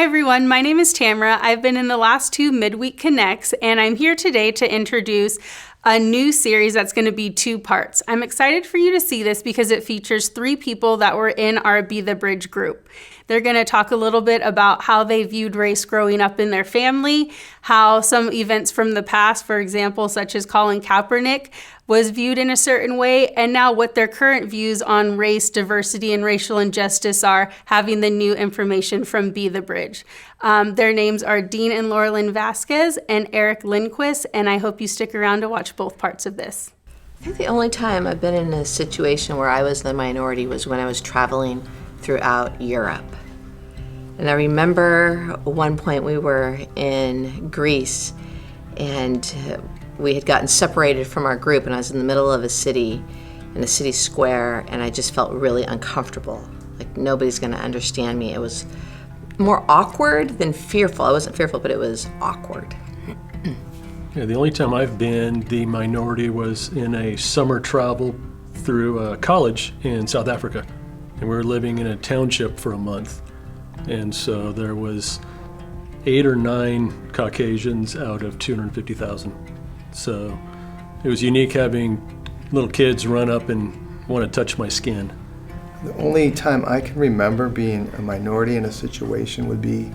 Hi everyone, my name is Tamara. I've been in the last 2 Midweek Connects, and I'm here today to introduce a new series that's going to be 2 parts. I'm excited for you to see this because it features 3 people that were in our Be the Bridge group. They're going to talk a little bit about how they viewed race growing up in their family, how some events from the past, for example, such as Colin Kaepernick, was viewed in a certain way, and now what their current views on race, diversity, and racial injustice are, having the new information from Be the Bridge. Their names are Dean and Lauralyn Vasquez and Eric Lindquist, and I hope you stick around to watch both parts of this. I think the only time I've been in a situation where I was the minority was when I was traveling throughout Europe. And I remember one point we were in Greece and we had gotten separated from our group, and I was in the middle of a city, in a city square, and I just felt really uncomfortable. Like nobody's gonna understand me. It was more awkward than fearful. I wasn't fearful, but it was awkward. Yeah, the only time I've been the minority was in a summer travel through college in South Africa. And we were living in a township for a month. And so there was 8 or 9 Caucasians out of 250,000. So it was unique having little kids run up and want to touch my skin. The only time I can remember being a minority in a situation would be,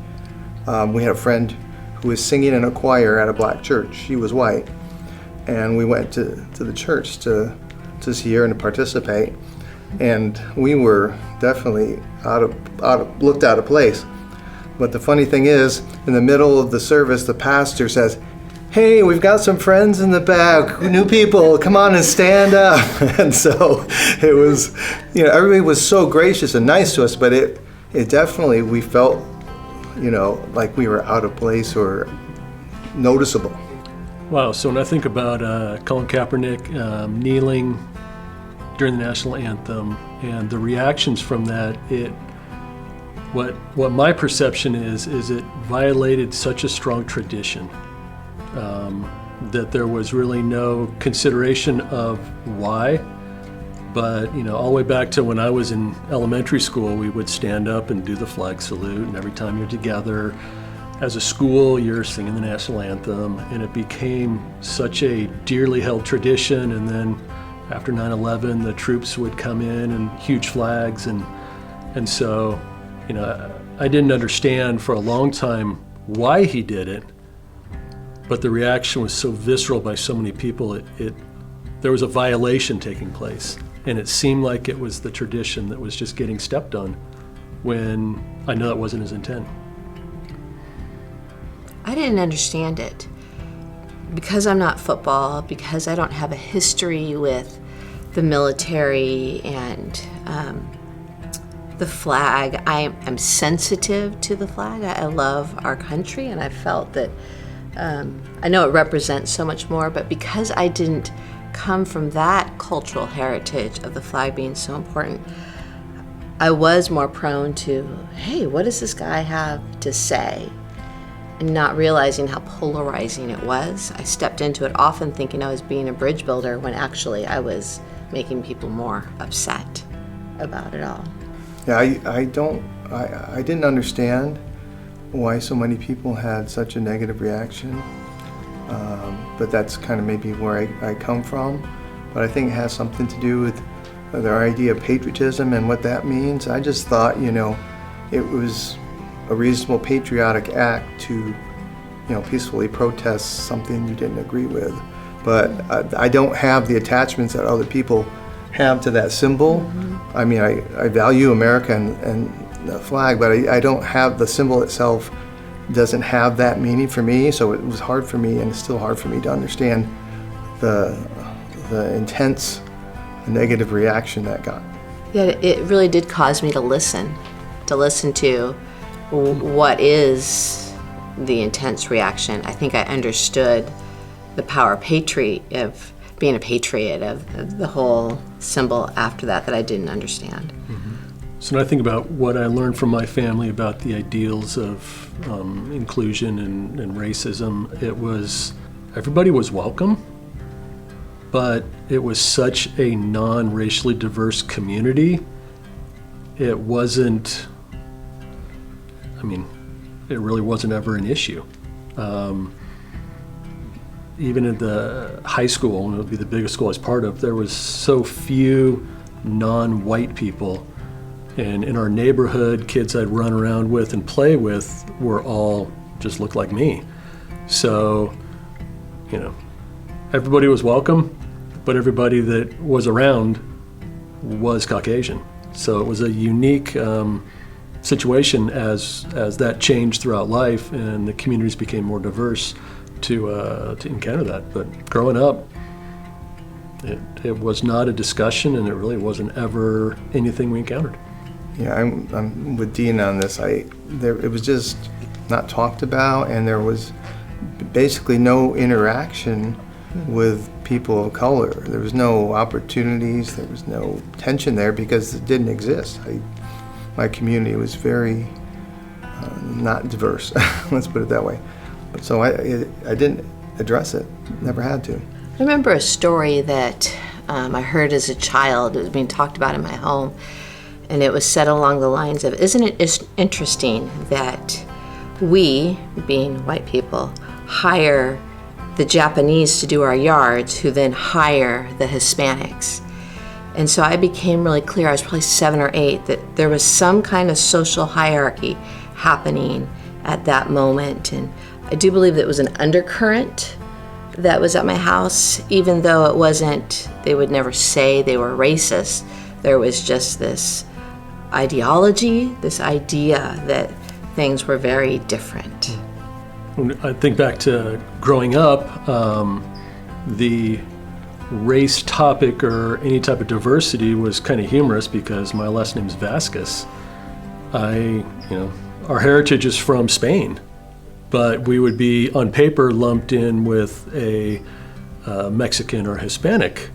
we had a friend who was singing in a choir at a black church. She was white. And we went to the church to see her and to participate. And we were definitely looked out of place. But the funny thing is, in the middle of the service, the pastor says, "Hey, we've got some friends in the back, new people, come on and stand up." And so it was, everybody was so gracious and nice to us, but it definitely, we felt, like we were out of place or noticeable. Wow, so when I think about Colin Kaepernick kneeling during the national anthem and the reactions from that, what my perception is it violated such a strong tradition that there was really no consideration of why. But all the way back to when I was in elementary school, we would stand up and do the flag salute, and every time you're together as a school, you're singing the national anthem, and it became such a dearly held tradition. And then after 9/11, the troops would come in and huge flags, and so I didn't understand for a long time why he did it, but the reaction was so visceral by so many people. There was a violation taking place, and it seemed like it was the tradition that was just getting stepped on, when I know that wasn't his intent. I didn't understand it. Because I'm not football, because I don't have a history with the military and the flag, I'm sensitive to the flag. I love our country, and I felt that, I know it represents so much more, but because I didn't come from that cultural heritage of the flag being so important, I was more prone to, hey, what does this guy have to say? And not realizing how polarizing it was. I stepped into it often thinking I was being a bridge builder when actually I was making people more upset about it all. Yeah, I didn't understand why so many people had such a negative reaction, but that's kind of maybe where I come from. But I think it has something to do with their idea of patriotism and what that means. I just thought, it was a reasonable patriotic act to, peacefully protest something you didn't agree with. But I don't have the attachments that other people have to that symbol. Mm-hmm. I mean, I value America and the flag, but I don't have the symbol itself. Doesn't have that meaning for me. So it was hard for me, and it's still hard for me to understand the intense negative reaction that got. Yeah, it really did cause me to listen to what is the intense reaction. I think I understood the power of being a patriot, of the whole symbol after that I didn't understand. Mm-hmm. So when I think about what I learned from my family about the ideals of inclusion and racism, it was everybody was welcome, but it was such a non-racially diverse community. It wasn't, it really wasn't ever an issue. Even at the high school, and it would be the biggest school I was part of, there was so few non-white people. And in our neighborhood, kids I'd run around with and play with were all just looked like me. So, everybody was welcome, but everybody that was around was Caucasian. So it was a unique situation as that changed throughout life and the communities became more diverse to encounter that. But growing up, it was not a discussion, and it really wasn't ever anything we encountered. Yeah, I'm with Dean on this. It was just not talked about, and there was basically no interaction with people of color. There was no opportunities, there was no tension there because it didn't exist. My community was very not diverse, let's put it that way. So I didn't address it, never had to. I remember a story that I heard as a child. It was being talked about in my home, and it was said along the lines of, isn't it interesting that we, being white people, hire the Japanese to do our yards, who then hire the Hispanics. And so I became really clear, I was probably 7 or 8, that there was some kind of social hierarchy happening at that moment. And I do believe that it was an undercurrent that was at my house, even though it wasn't, they would never say they were racist. There was just this ideology, this idea that things were very different. When I think back to growing up, the race topic or any type of diversity was kind of humorous because my last name is Vasquez. Our heritage is from Spain, but we would be on paper lumped in with a Mexican or Hispanic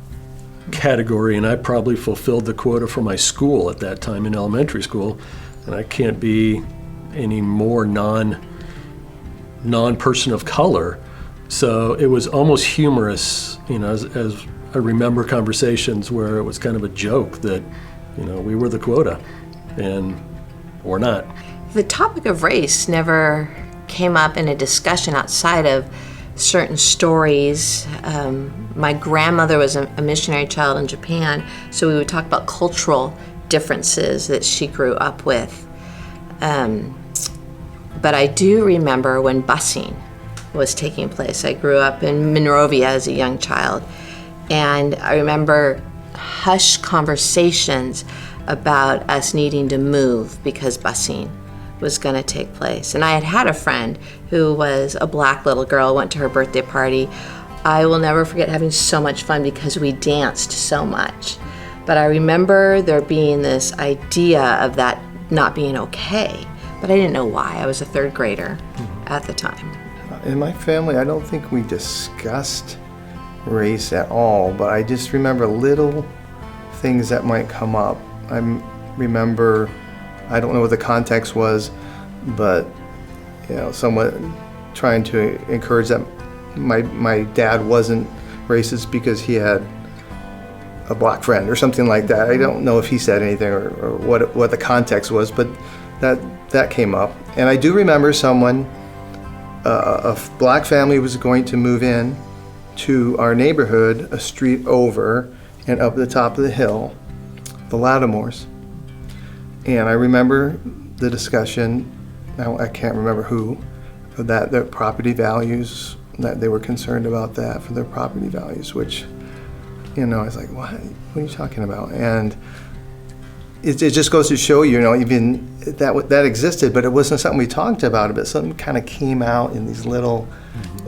category, and I probably fulfilled the quota for my school at that time in elementary school, and I can't be any more non-person of color. So it was almost humorous, as I remember conversations where it was kind of a joke that, we were the quota, and we're not. The topic of race never came up in a discussion outside of certain stories. My grandmother was a missionary child in Japan, so we would talk about cultural differences that she grew up with. But I do remember when busing was taking place. I grew up in Monrovia as a young child, and I remember hushed conversations about us needing to move because busing was going to take place. And I had a friend who was a black little girl, went to her birthday party. I will never forget having so much fun because we danced so much. But I remember there being this idea of that not being okay, but I didn't know why. I was a third grader at the time. In my family, I don't think we discussed race at all, but I just remember little things that might come up. I remember, I don't know what the context was, but someone trying to encourage that my dad wasn't racist because he had a black friend or something like that. I don't know if he said anything or what the context was, but that came up. And I do remember someone, a black family was going to move in to our neighborhood, a street over and up the top of the hill, the Lattimores. And I remember the discussion, now I can't remember who, that their property values, that they were concerned about that for their property values, which, I was like, what are you talking about? And it just goes to show you, even that existed, but it wasn't something we talked about, but something kind of came out in these little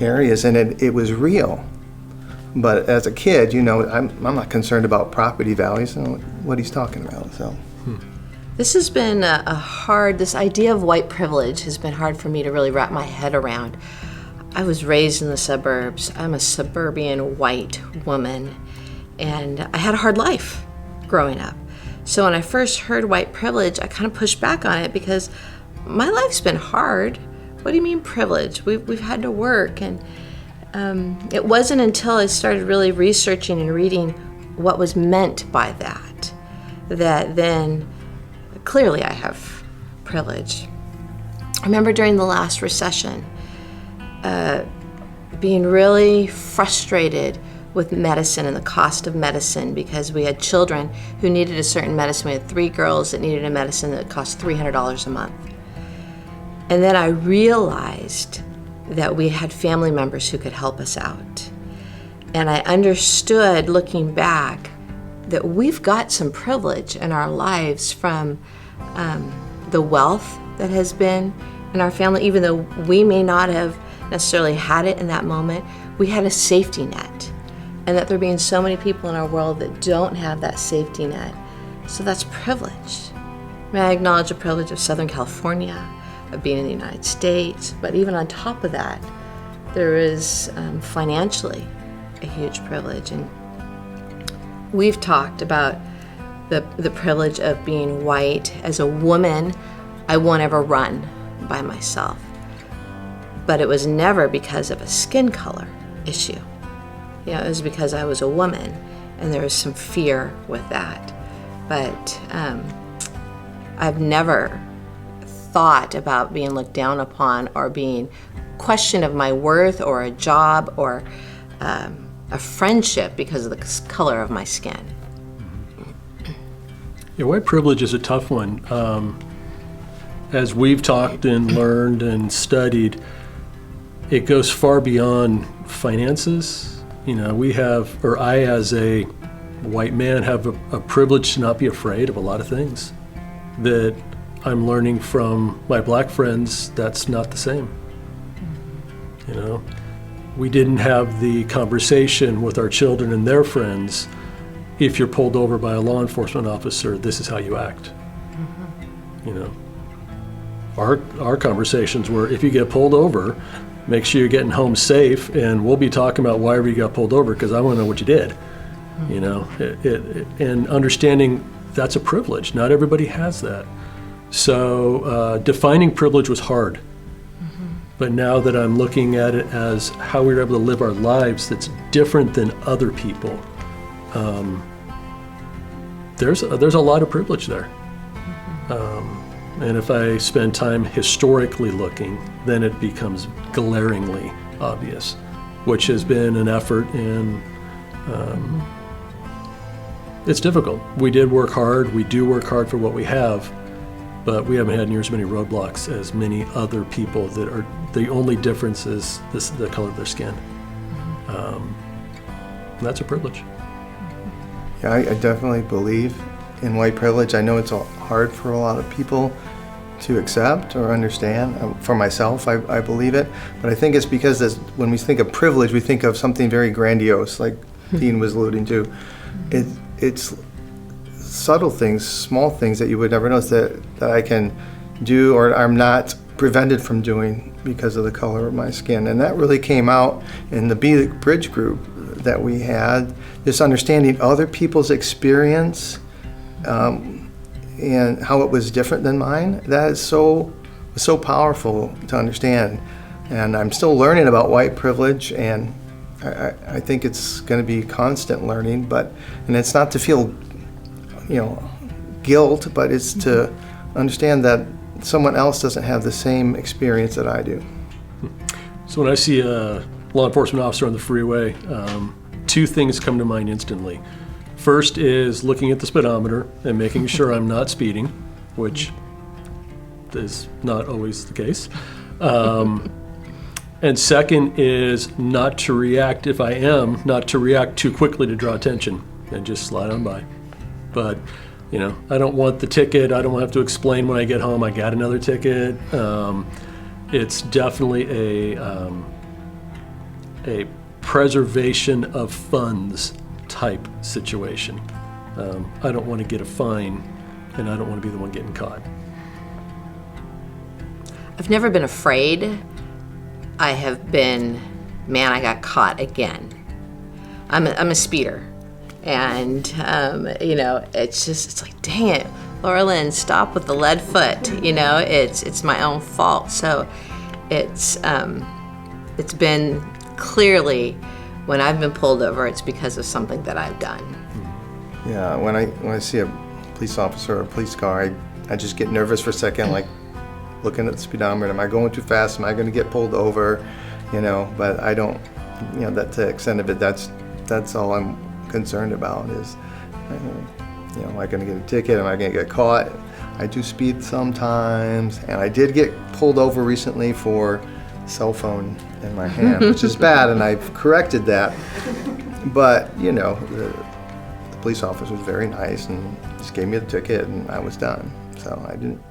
areas, and it was real. But as a kid, I'm not concerned about property values. I don't know what he's talking about. So. This has been this idea of white privilege has been hard for me to really wrap my head around. I was raised in the suburbs. I'm a suburban white woman, and I had a hard life growing up. So when I first heard white privilege, I kind of pushed back on it because my life's been hard. What do you mean privilege? We've had to work, and it wasn't until I started really researching and reading what was meant by that then clearly I have privilege. remember during the last recession, being really frustrated with medicine and the cost of medicine, because we had children who needed a certain medicine. We had 3 girls that needed a medicine that cost $300 a month. And then I realized that we had family members who could help us out. And I understood, looking back, that we've got some privilege in our lives from the wealth that has been in our family. Even though we may not have necessarily had it in that moment, we had a safety net. And that there being so many people in our world that don't have that safety net. So that's privilege. I acknowledge the privilege of Southern California, of being in the United States, but even on top of that, there is financially a huge privilege. And we've talked about the privilege of being white. As a woman, I won't ever run by myself. But it was never because of a skin color issue. It was because I was a woman, and there was some fear with that. But I've never thought about being looked down upon or being questioned of my worth or a job or a friendship because of the color of my skin. Yeah, white privilege is a tough one. As we've talked and learned and studied, it goes far beyond finances. I as a white man have a privilege to not be afraid of a lot of things that I'm learning from my black friends. That's not the same. We didn't have the conversation with our children and their friends. If you're pulled over by a law enforcement officer, this is how you act. Our conversations were, if you get pulled over, make sure you're getting home safe, and we'll be talking about why you got pulled over, because I want to know what you did. And understanding that's a privilege. Not everybody has that. So defining privilege was hard. But now that I'm looking at it as how we're able to live our lives that's different than other people, there's a lot of privilege there. And if I spend time historically looking, then it becomes glaringly obvious, which has been an effort, and it's difficult. We did work hard. We do work hard for what we have, but we haven't had near as many roadblocks as many other people that are, the only difference is the color of their skin. And that's a privilege. Yeah, I definitely believe in white privilege. I know it's hard for a lot of people to accept or understand. For myself, I believe it. But I think it's because when we think of privilege, we think of something very grandiose, like Dean was alluding to. It's subtle things, small things that you would never notice that I can do or I'm not prevented from doing because of the color of my skin. And that really came out in the Bridge group that we had, this understanding other people's experience and how it was different than mine. That is so powerful to understand. And I'm still learning about white privilege, and I think it's going to be constant learning, and it's not to feel guilt, but it's to understand that someone else doesn't have the same experience that I do. So when I see a law enforcement officer on the freeway, 2 things come to mind instantly. First is looking at the speedometer and making sure I'm not speeding, which is not always the case. And second is not to react, if I am, not to react too quickly to draw attention and just slide on by. But, I don't want the ticket. I don't want to have to explain when I get home I got another ticket. It's definitely a preservation of funds type situation. I don't want to get a fine, and I don't want to be the one getting caught. I've never been afraid. I have been, man, I got caught again. I'm a speeder. And, it's like, dang it, Lauralyn, stop with the lead foot. It's my own fault. So it's been clearly, when I've been pulled over, it's because of something that I've done. Yeah, when I see a police officer or a police car, I just get nervous for a second, like, looking at the speedometer. Am I going too fast? Am I going to get pulled over? But I don't, that to the extent of it, that's all I'm concerned about is, am I going to get a ticket? Am I going to get caught? I do speed sometimes, and I did get pulled over recently for cell phone in my hand, which is bad, and I've corrected that. But, the police officer was very nice and just gave me the ticket, and I was done. So I didn't.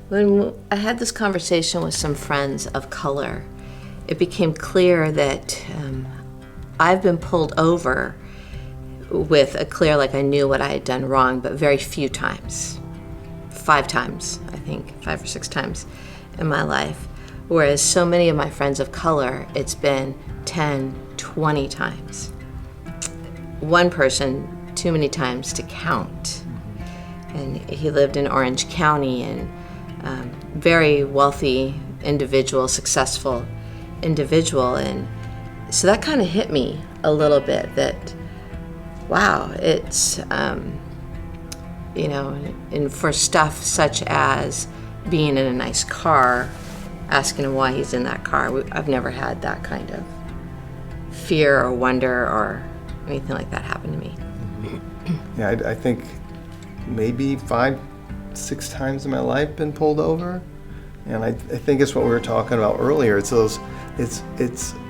When I had this conversation with some friends of color, it became clear that I've been pulled over with a clear, like I knew what I had done wrong, but very few times. 5 times, I think, 5 or 6 times in my life. Whereas so many of my friends of color, it's been 10, 20 times. One person, too many times to count. And he lived in Orange County, and very wealthy individual, successful individual. And so that kind of hit me a little bit that, wow, it's, and for stuff such as being in a nice car, asking him why he's in that car, I've never had that kind of fear or wonder or anything like that happen to me. Yeah, I think maybe 5, 6 times in my life been pulled over, and I think it's what we were talking about earlier. It's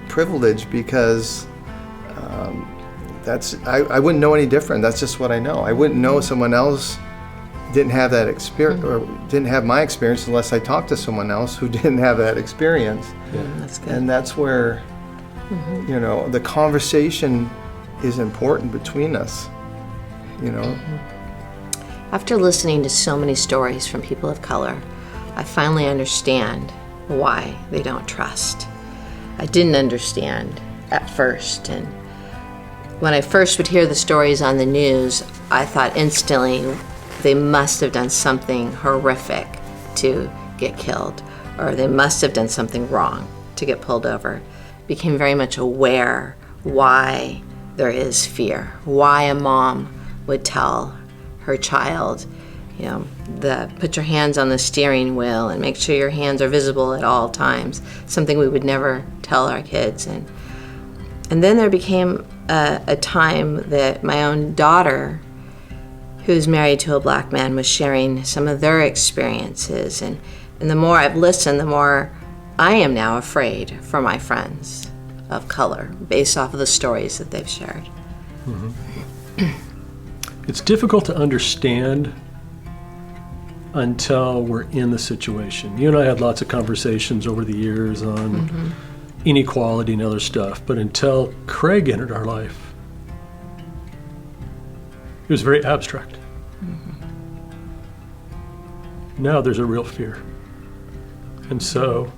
privilege because I wouldn't know any different. That's just what I know. I wouldn't know someone else didn't have that experience or didn't have my experience unless I talked to someone else who didn't have that experience. Yeah, that's good. And that's where the conversation is important between us. After listening to so many stories from people of color, I finally understand why they don't trust. I didn't understand at first, and when I first would hear the stories on the news, I thought instantly they must have done something horrific to get killed, or they must have done something wrong to get pulled over. Became very much aware why there is fear, why a mom would tell her child, put your hands on the steering wheel and make sure your hands are visible at all times, something we would never tell our kids. And then there became a time that my own daughter, who's married to a black man, was sharing some of their experiences. And the more I've listened, the more I am now afraid for my friends of color based off of the stories that they've shared. Mm-hmm. It's difficult to understand until we're in the situation. You and I had lots of conversations over the years on inequality and other stuff, but until Craig entered our life, it was very abstract. Now there's a real fear. And so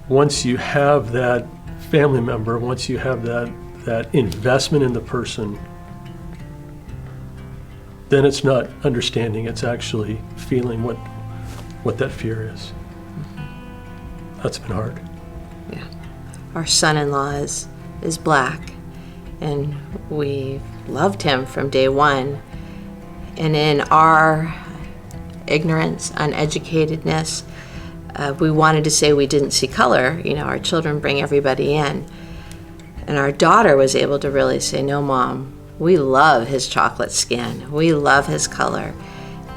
once you have that family member, once you have that investment in the person, then it's not understanding, it's actually feeling what that fear is. That's been hard. Yeah. Our son-in-law is black, and we loved him from day one. And in our ignorance, uneducatedness, we wanted to say we didn't see color. Our children bring everybody in. And our daughter was able to really say, no, Mom, we love his chocolate skin. We love his color.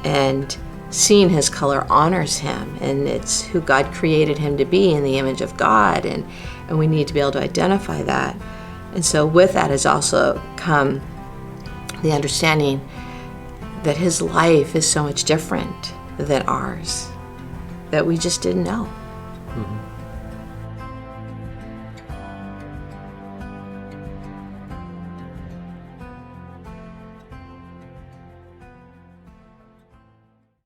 And seeing his color honors him. And it's who God created him to be, in the image of God. And we need to be able to identify that. And so with that has also come the understanding that his life is so much different than ours, that we just didn't know. Mm-hmm.